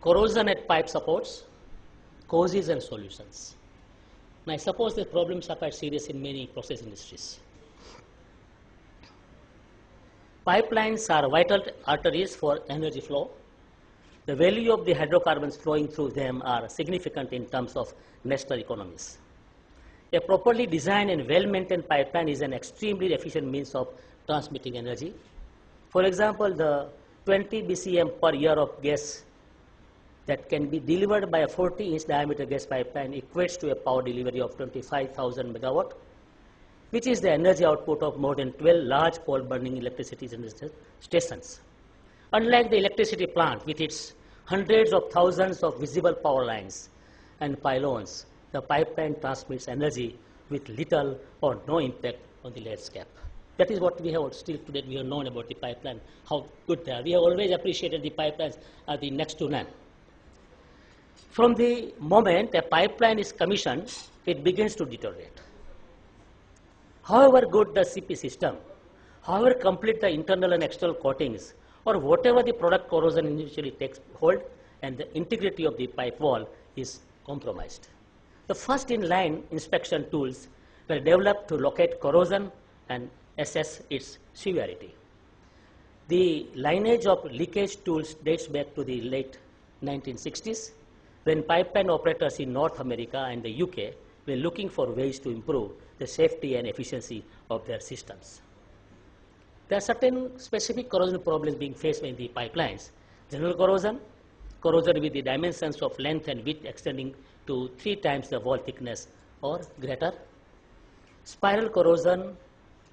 corrosion at pipe supports, causes and solutions. Now, I suppose the problems are quite serious in many process industries. Pipelines are vital arteries for energy flow. The value of the hydrocarbons flowing through them are significant in terms of national economies. A properly designed and well-maintained pipeline is an extremely efficient means of transmitting energy. For example, the 20 BCM per year of gas that can be delivered by a 40-inch diameter gas pipeline equates to a power delivery of 25,000 megawatt, which is the energy output of more than 12 large coal-burning electricity stations. Unlike the electricity plant with its hundreds of thousands of visible power lines and pylons, the pipeline transmits energy with little or no impact on the landscape. That is what we have still today we have known about the pipeline, how good they are. We have always appreciated the pipelines are the next to none. From the moment a pipeline is commissioned, it begins to deteriorate. However good the CP system, however complete the internal and external coatings, or whatever the product corrosion initially takes hold, and the integrity of the pipe wall is compromised. The first in-line inspection tools were developed to locate corrosion and assess its severity. The lineage of leakage tools dates back to the late 1960s, when pipeline operators in North America and the UK were looking for ways to improve the safety and efficiency of their systems. There are certain specific corrosion problems being faced by the pipelines. General corrosion, corrosion with the dimensions of length and width extending to 3 times the wall thickness or greater. Spiral corrosion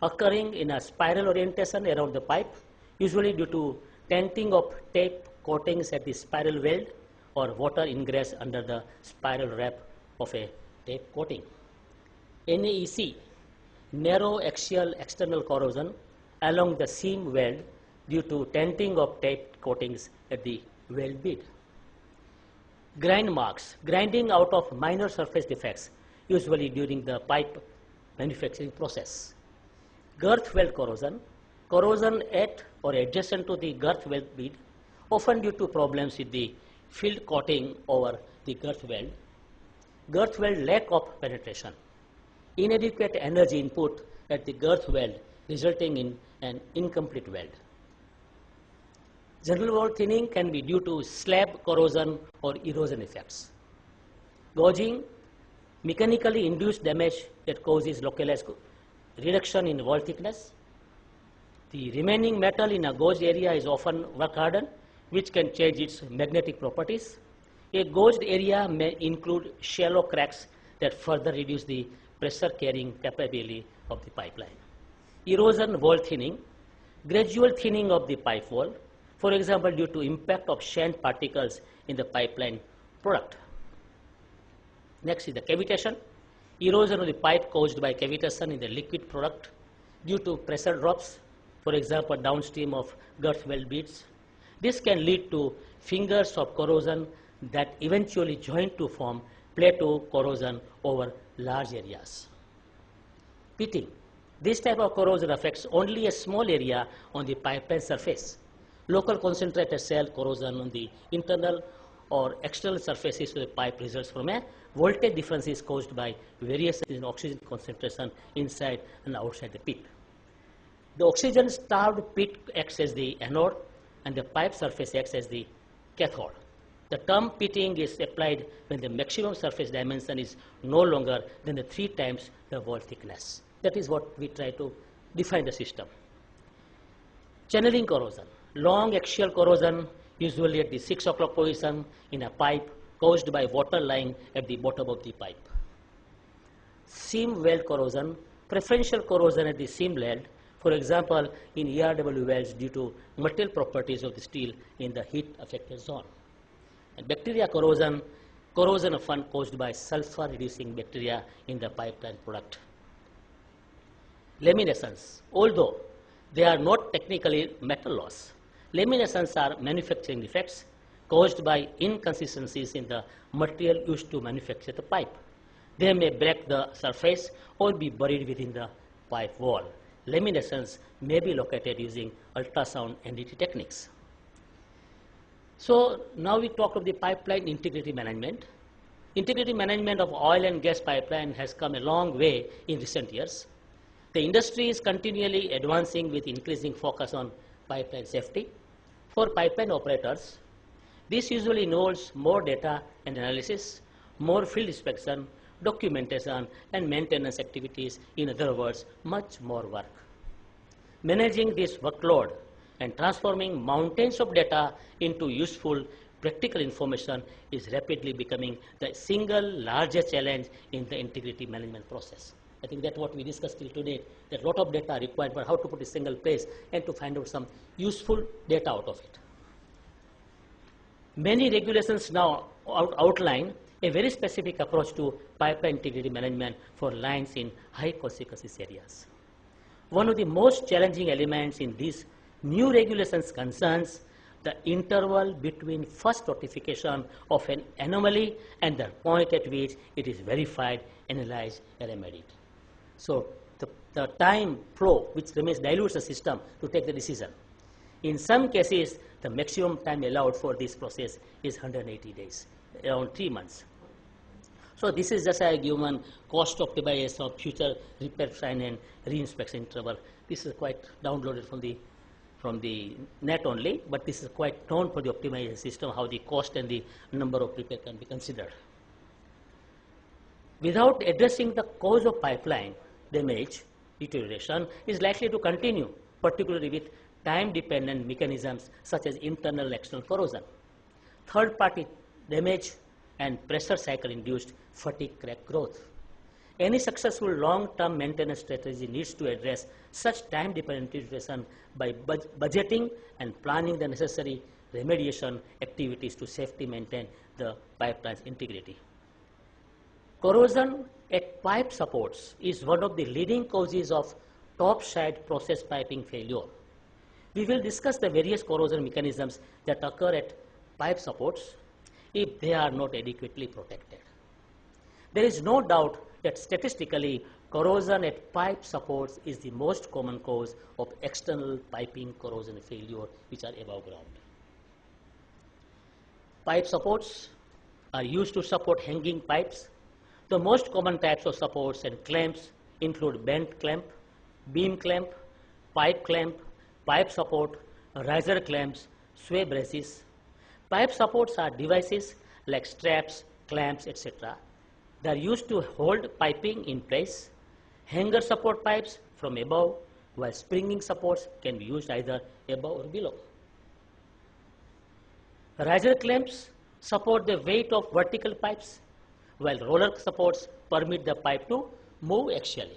occurring in a spiral orientation around the pipe, usually due to tenting of tape coatings at the spiral weld or water ingress under the spiral wrap of a tape coating. NAEC, narrow axial external corrosion along the seam weld due to tenting of tape coatings at the weld bed. Grind marks, grinding out of minor surface defects, usually during the pipe manufacturing process. Girth weld corrosion, corrosion at or adjacent to the girth weld bed, often due to problems with the field coating over the girth weld. Girth weld lack of penetration, inadequate energy input at the girth weld resulting in an incomplete weld. General wall thinning can be due to slab corrosion or erosion effects. Gouging, mechanically induced damage that causes localized reduction in wall thickness. The remaining metal in a gouged area is often work hardened, which can change its magnetic properties. A gouged area may include shallow cracks that further reduce the pressure carrying capability of the pipeline. Erosion wall thinning, gradual thinning of the pipe wall, for example, due to impact of sand particles in the pipeline product. Next is the cavitation, erosion of the pipe caused by cavitation in the liquid product due to pressure drops, for example, downstream of girth weld beads. This can lead to fingers of corrosion that eventually join to form plateau corrosion over large areas. Pitting. This type of corrosion affects only a small area on the pipeline surface. Local concentrated cell corrosion on the internal or external surfaces of the pipe results from a voltage differences caused by variations in oxygen concentration inside and outside the pit. The oxygen-starved pit acts as the anode and the pipe surface acts as the cathode. The term pitting is applied when the maximum surface dimension is no longer than the 3 times the wall thickness. That is what we try to define the system. Channeling corrosion, long axial corrosion usually at the 6 o'clock position in a pipe caused by water lying at the bottom of the pipe. Seam weld corrosion, preferential corrosion at the seam weld, for example, in ERW welds due to material properties of the steel in the heat affected zone. And bacteria corrosion, corrosion often caused by sulfur reducing bacteria in the pipeline product. Laminations, although they are not technically metal loss, laminations are manufacturing defects caused by inconsistencies in the material used to manufacture the pipe. They may break the surface or be buried within the pipe wall. Laminations may be located using ultrasound NDT techniques. So now we talk of the pipeline integrity management. Integrity management of oil and gas pipeline has come a long way in recent years. The industry is continually advancing with increasing focus on pipeline safety. For pipeline operators, this usually involves more data and analysis, more field inspection, documentation, and maintenance activities. In other words, much more work. Managing this workload and transforming mountains of data into useful, practical information is rapidly becoming the single largest challenge in the integrity management process. I think that's what we discussed till today, that a lot of data are required for how to put a single place and to find out some useful data out of it. Many regulations now outline a very specific approach to pipeline integrity management for lines in high consequences areas. One of the most challenging elements in these new regulations concerns the interval between first notification of an anomaly and the point at which it is verified, analyzed, and remedied. So the time flow which remains dilutes the system to take the decision. In some cases, the maximum time allowed for this process is 180 days, around 3 months. So this is just a given cost optimization of future repair sign and reinspection interval. This is quite downloaded from the net only, but this is quite known for the optimization system, how the cost and the number of repair can be considered. Without addressing the cause of pipeline damage, deterioration is likely to continue, particularly with time-dependent mechanisms such as internal and external corrosion, third-party damage, and pressure cycle-induced fatigue crack growth. Any successful long-term maintenance strategy needs to address such time-dependent deterioration by budgeting and planning the necessary remediation activities to safely maintain the pipeline's integrity. Corrosion at pipe supports is one of the leading causes of topside process piping failure. We will discuss the various corrosion mechanisms that occur at pipe supports if they are not adequately protected. There is no doubt that statistically, corrosion at pipe supports is the most common cause of external piping corrosion failure which are above ground. Pipe supports are used to support hanging pipes. The most common types of supports and clamps include bent clamp, beam clamp, pipe support, riser clamps, sway braces. Pipe supports are devices like straps, clamps, etc. They are used to hold piping in place. Hanger support pipes from above, while springing supports can be used either above or below. Riser clamps support the weight of vertical pipes, while roller supports permit the pipe to move axially.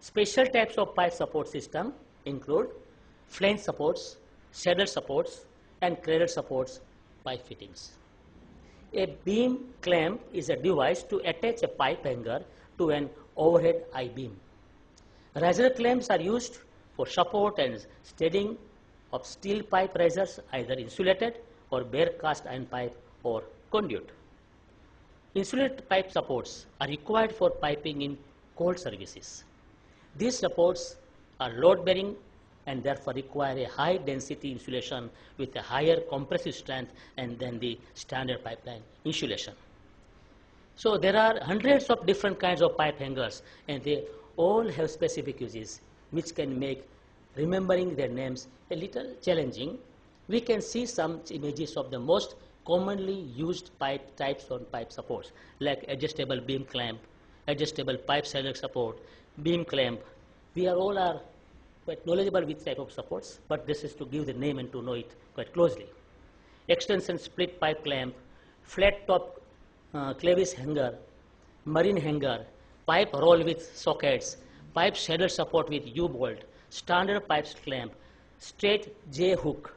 Special types of pipe support system include flange supports, saddle supports, and cradle supports pipe fittings. A beam clamp is a device to attach a pipe hanger to an overhead I-beam. Riser clamps are used for support and steadying of steel pipe risers, either insulated or bare cast iron pipe or conduit. Insulated pipe supports are required for piping in cold services. These supports are load bearing and therefore require a high density insulation with a higher compressive strength than the standard pipeline insulation. So there are hundreds of different kinds of pipe hangers, and they all have specific uses which can make remembering their names a little challenging. We can see some images of the most commonly used pipe types on pipe supports, like adjustable beam clamp, adjustable pipe saddle support, beam clamp. We are all quite knowledgeable with type of supports, but this is to give the name and to know it quite closely. Extension split pipe clamp, flat top clevis hanger, marine hanger, pipe roll with sockets, pipe saddle support with U-bolt, standard pipe clamp, straight J hook.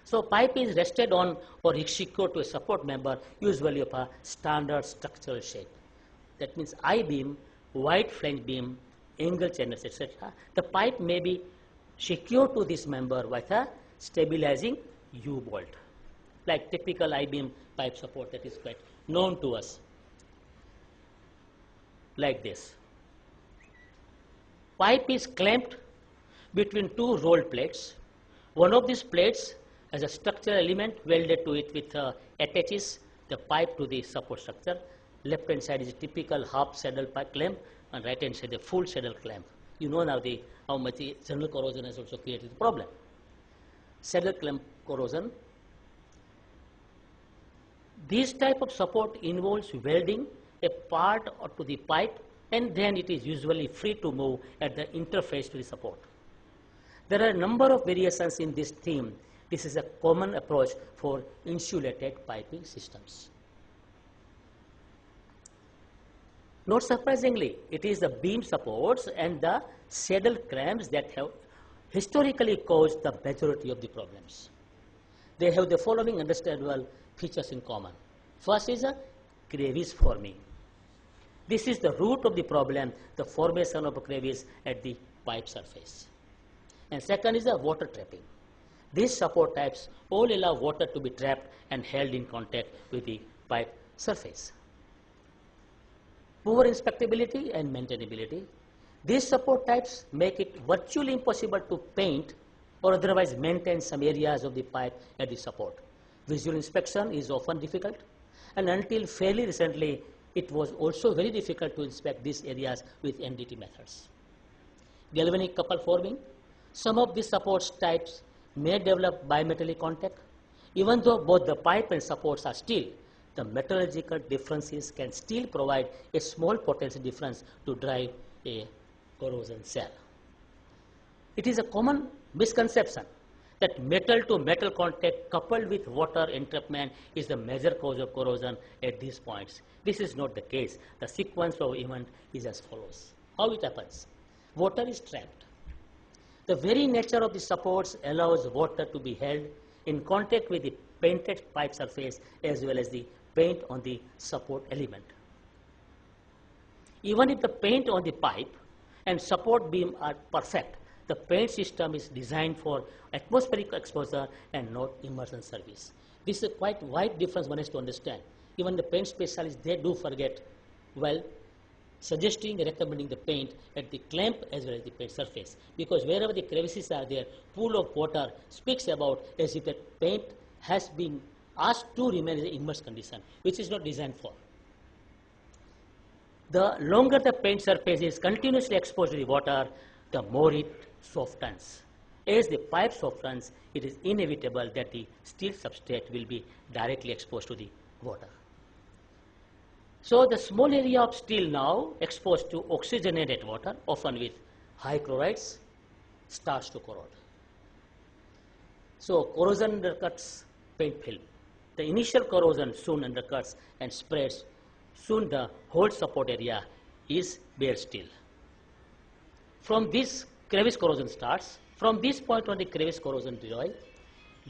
So pipe is rested on or secured to a support member, usually of a standard structural shape. That means I-beam, wide flange beam, angle channels, etc. The pipe may be secured to this member with a stabilizing U-bolt, like typical I-beam pipe support that is quite known to us, like this. Pipe is clamped between two rolled plates. One of these plates as a structural element welded to it with attaches the pipe to the support structure. Left hand side is a typical half saddle pipe clamp and right hand side the full saddle clamp. You know now how much the general corrosion has also created the problem. Saddle clamp corrosion. This type of support involves welding a part to the pipe and then it is usually free to move at the interface to the support. There are a number of variations in this theme. This is a common approach for insulated piping systems. Not surprisingly, it is the beam supports and the saddle clamps that have historically caused the majority of the problems. They have the following understandable features in common. First is a crevice forming. This is the root of the problem, the formation of a crevice at the pipe surface. And second is the water trapping. These support types all allow water to be trapped and held in contact with the pipe surface. Poor inspectability and maintainability. These support types make it virtually impossible to paint or otherwise maintain some areas of the pipe at the support. Visual inspection is often difficult, and until fairly recently, it was also very difficult to inspect these areas with NDT methods. Galvanic couple forming. Some of these support types may develop bimetallic contact. Even though both the pipe and supports are steel, the metallurgical differences can still provide a small potential difference to drive a corrosion cell. It is a common misconception that metal to metal contact coupled with water entrapment is the major cause of corrosion at these points. This is not the case. The sequence of event is as follows. How it happens? Water is trapped. The very nature of the supports allows water to be held in contact with the painted pipe surface as well as the paint on the support element. Even if the paint on the pipe and support beam are perfect, the paint system is designed for atmospheric exposure and not immersion service. This is a quite wide difference one has to understand. Even the paint specialists, they do forget while suggesting and recommending the paint at the clamp as well as the paint surface, because wherever the crevices are there, pool of water speaks about as if the paint has been asked to remain in the immersed condition, which is not designed for. The longer the paint surface is continuously exposed to the water, the more it softens. As the pipe softens, it is inevitable that the steel substrate will be directly exposed to the water. So the small area of steel now exposed to oxygenated water, often with high chlorides, starts to corrode. So corrosion undercuts paint film. The initial corrosion soon undercuts and spreads. Soon the whole support area is bare steel. From this, crevice corrosion starts. From this point on, the crevice corrosion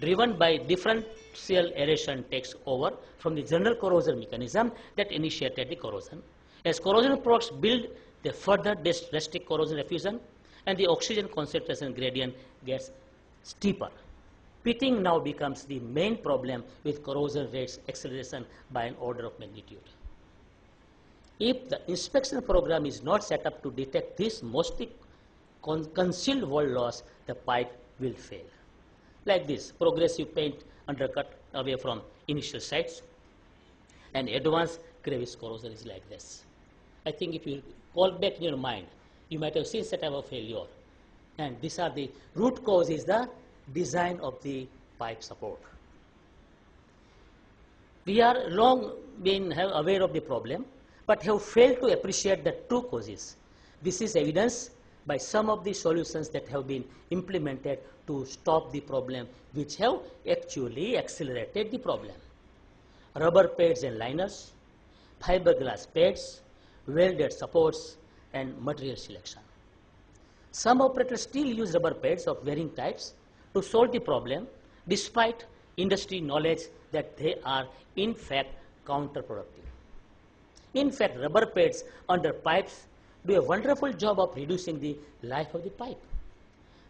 driven by differential aeration takes over from the general corrosion mechanism that initiated the corrosion. As corrosion products build, they further restrict corrosion diffusion and the oxygen concentration gradient gets steeper. Pitting now becomes the main problem with corrosion rates acceleration by an order of magnitude. If the inspection program is not set up to detect this mostly concealed wall loss, the pipe will fail. Like this, progressive paint undercut away from initial sites, and advanced crevice corrosion is like this. I think if you call back in your mind, you might have seen such type of failure. And these are the root cause is the design of the pipe support. We are long been aware of the problem, but have failed to appreciate the true causes. This is evidenced by some of the solutions that have been implemented to stop the problem, which have actually accelerated the problem. Rubber pads and liners, fiberglass pads, welded supports, and material selection. Some operators still use rubber pads of varying types to solve the problem, despite industry knowledge that they are in fact counterproductive. In fact, rubber pads under pipes do a wonderful job of reducing the life of the pipe.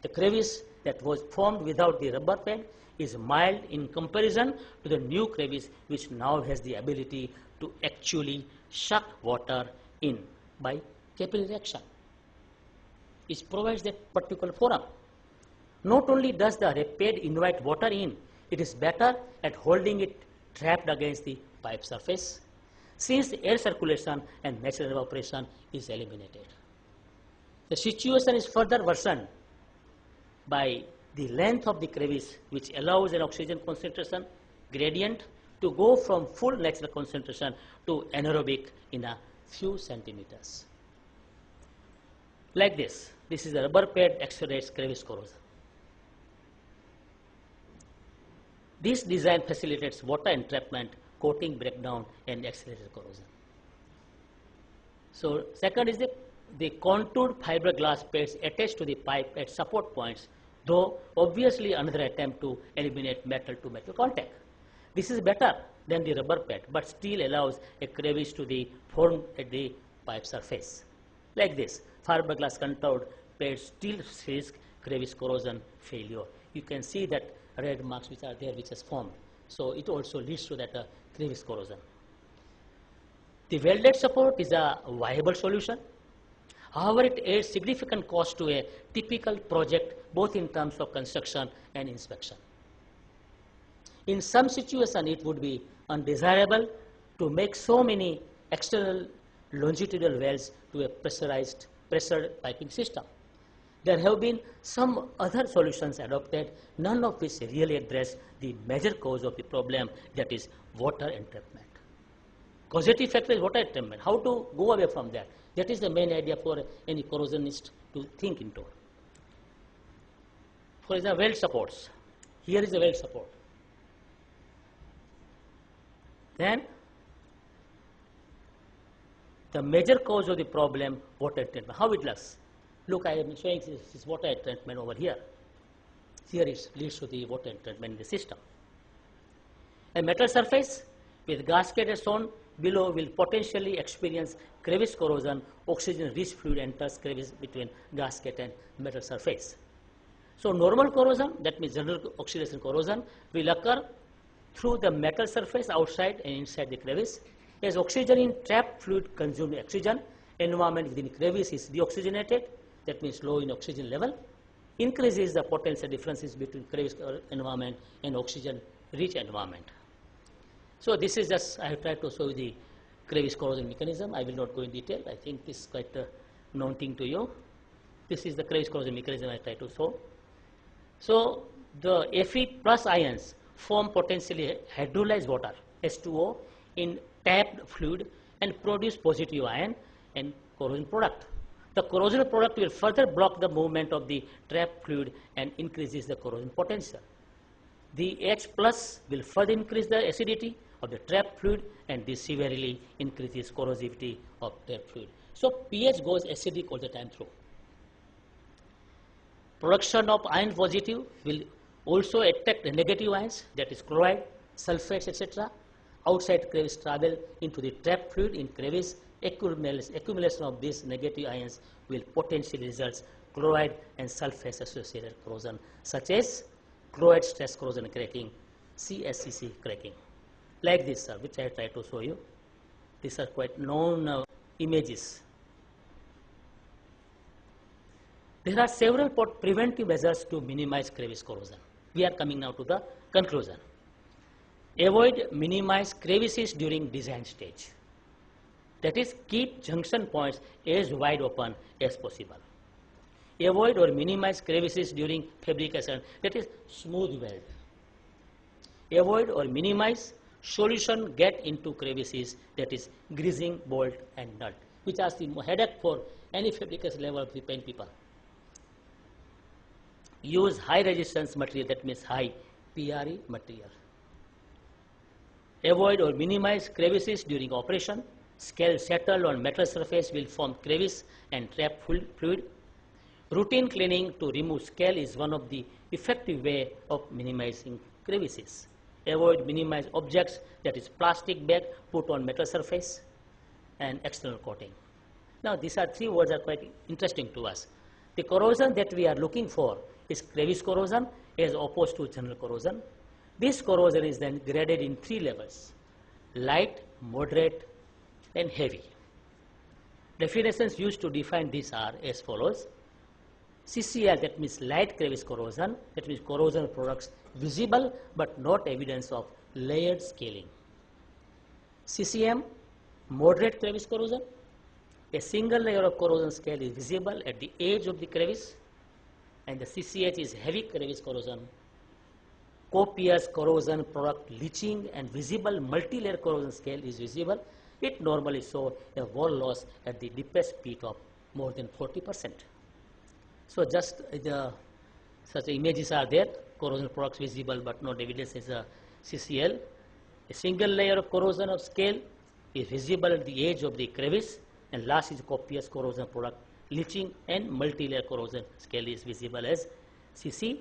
The crevice that was formed without the rubber pad is mild in comparison to the new crevice, which now has the ability to actually suck water in by capillary action. It provides that particular forum. Not only does the pad invite water in, It is better at holding it trapped against the pipe surface, since air circulation and natural evaporation is eliminated. The situation is further worsened by the length of the crevice, which allows an oxygen concentration gradient to go from full natural concentration to anaerobic in a few centimeters. Like this. This is a rubber pad accelerates crevice corrosion. This design facilitates water entrapment, coating breakdown, and accelerated corrosion. So, second is the contoured fiberglass pads attached to the pipe at support points, though obviously another attempt to eliminate metal-to-metal contact. This is better than the rubber pad, but still allows a crevice to be formed at the pipe surface. Like this, fiberglass contoured pads still risk crevice corrosion failure. You can see that red marks which are there which has formed. So it also leads to that crevice corrosion. The welded support is a viable solution. However, it adds significant cost to a typical project, both in terms of construction and inspection. In some situations, it would be undesirable to make so many external longitudinal welds to a pressured piping system. There have been some other solutions adopted, none of which really address the major cause of the problem, that is water entrapment. Causative factor is water entrapment. How to go away from that? That is the main idea for any corrosionist to think into. For example, weld supports. Here is a weld support. Then the major cause of the problem, water entrapment. How it looks? Look, I am showing this water entrapment over here. Here it leads to the water entrapment in the system. A metal surface with gasket as shown below will potentially experience crevice corrosion. Oxygen-rich fluid enters crevice between gasket and metal surface. So normal corrosion, that means general oxidation corrosion, will occur through the metal surface outside and inside the crevice. As oxygen in trapped fluid consumes oxygen, environment within crevice is deoxygenated, that means low in oxygen level, increases the potential differences between crevice environment and oxygen-rich environment. So this is just, I have tried to show you the crevice corrosion mechanism. I will not go in detail. I think this is quite known thing to you. This is the crevice corrosion mechanism I try to show. So the Fe plus ions form potentially hydrolyzed water, H2O, in tapped fluid and produce positive ion and corrosion product. The corrosion product will further block the movement of the trapped fluid and increases the corrosion potential. The H plus will further increase the acidity of the trapped fluid, and this severely increases corrosivity of trapped fluid. So pH goes acidic all the time through. Production of ion positive will also attract the negative ions, that is chloride, sulfates, etc. Outside crevice travel into the trapped fluid in crevice. Accumulation of these negative ions will potentially result chloride and sulfate associated corrosion, such as chloride stress corrosion cracking, CSCC cracking. Like this, which I try to show you. These are quite known images. There are several preventive measures to minimize crevice corrosion. We are coming now to the conclusion. Avoid minimize crevices during design stage. That is, keep junction points as wide open as possible. Avoid or minimize crevices during fabrication, that is smooth weld. Avoid or minimize solution get into crevices, that is greasing, bolt and nut, which are the headache for any fabrication level of the paint people. Use high resistance material, that means high PRE material. Avoid or minimize crevices during operation. Scale settled on metal surface will form crevice and trap fluid. Routine cleaning to remove scale is one of the effective way of minimizing crevices. Avoid minimize objects, that is plastic bag put on metal surface and external coating. Now these are three words that are quite interesting to us. The corrosion that we are looking for is crevice corrosion as opposed to general corrosion. This corrosion is then graded in three levels: light, moderate and heavy. Definitions used to define these are as follows. CCL, that means light crevice corrosion, that means corrosion products visible but not evidence of layered scaling. CCM, moderate crevice corrosion. A single layer of corrosion scale is visible at the edge of the crevice, and the CCH is heavy crevice corrosion. Copious corrosion product leaching and visible multi-layer corrosion scale is visible. It normally shows a wall loss at the deepest peak of more than 40%. So just such images are there, corrosion products visible but not evidence as a CCL. A single layer of corrosion of scale is visible at the edge of the crevice, and last is copious corrosion product leaching and multi-layer corrosion scale is visible as CCM.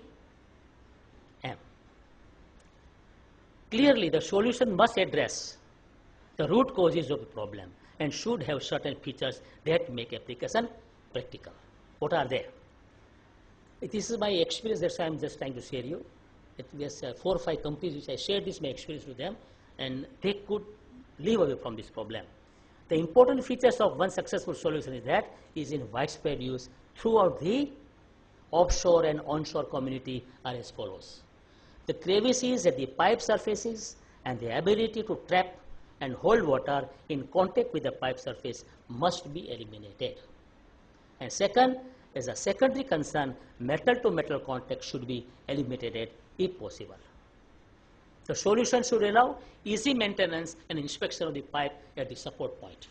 Clearly, the solution must address the root causes of the problem and should have certain features that make application practical. What are they? This is my experience, that's why I am just trying to share you. It was 4 or 5 companies which I shared this my experience with them, and they could live away from this problem. The important features of one successful solution is that it is in widespread use throughout the offshore and onshore community are as follows. The crevices at the pipe surfaces and the ability to trap and hold water in contact with the pipe surface must be eliminated. And second, as a secondary concern, metal-to-metal contact should be eliminated if possible. The solution should allow easy maintenance and inspection of the pipe at the support point.